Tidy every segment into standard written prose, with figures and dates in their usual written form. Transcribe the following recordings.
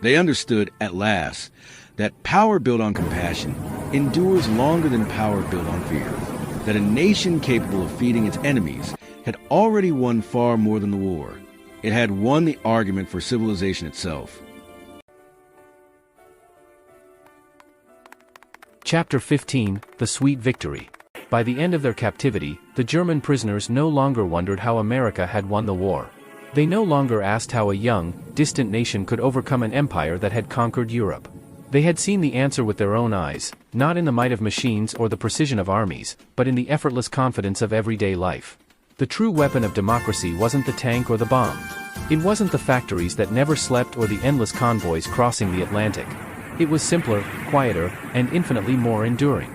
They understood, at last, that power built on compassion endures longer than power built on fear, that a nation capable of feeding its enemies had already won far more than the war. It had won the argument for civilization itself. Chapter 15, The Sweet Victory. By the end of their captivity, the German prisoners no longer wondered how America had won the war. They no longer asked how a young, distant nation could overcome an empire that had conquered Europe. They had seen the answer with their own eyes, not in the might of machines or the precision of armies, but in the effortless confidence of everyday life. The true weapon of democracy wasn't the tank or the bomb. It wasn't the factories that never slept or the endless convoys crossing the Atlantic. It was simpler, quieter, and infinitely more enduring.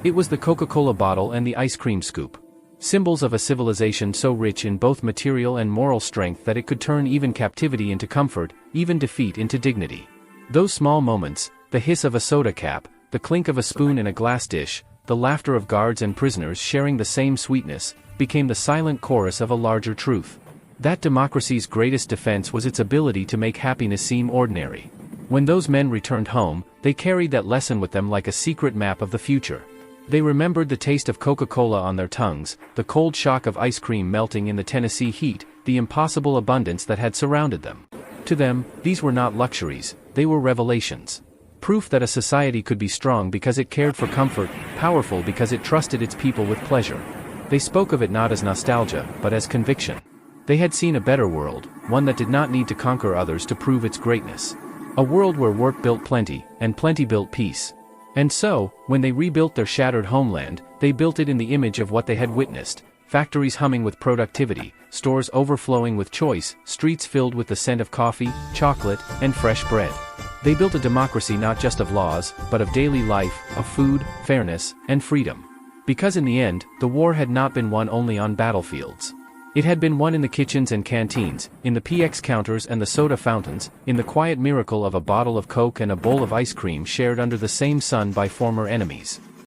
It was the Coca-Cola bottle and the ice cream scoop. Symbols of a civilization so rich in both material and moral strength that it could turn even captivity into comfort, even defeat into dignity. Those small moments, the hiss of a soda cap, the clink of a spoon in a glass dish, the laughter of guards and prisoners sharing the same sweetness, became the silent chorus of a larger truth. That democracy's greatest defense was its ability to make happiness seem ordinary. When those men returned home, they carried that lesson with them like a secret map of the future. They remembered the taste of Coca-Cola on their tongues, the cold shock of ice cream melting in the Tennessee heat, the impossible abundance that had surrounded them. To them, these were not luxuries, they were revelations. Proof that a society could be strong because it cared for comfort, powerful because it trusted its people with pleasure. They spoke of it not as nostalgia, but as conviction. They had seen a better world, one that did not need to conquer others to prove its greatness. A world where work built plenty, and plenty built peace. And so, when they rebuilt their shattered homeland, they built it in the image of what they had witnessed: factories humming with productivity, stores overflowing with choice, streets filled with the scent of coffee, chocolate, and fresh bread. They built a democracy not just of laws, but of daily life, of food, fairness, and freedom. Because in the end, the war had not been won only on battlefields. It had been won in the kitchens and canteens, in the PX counters and the soda fountains, in the quiet miracle of a bottle of Coke and a bowl of ice cream shared under the same sun by former enemies.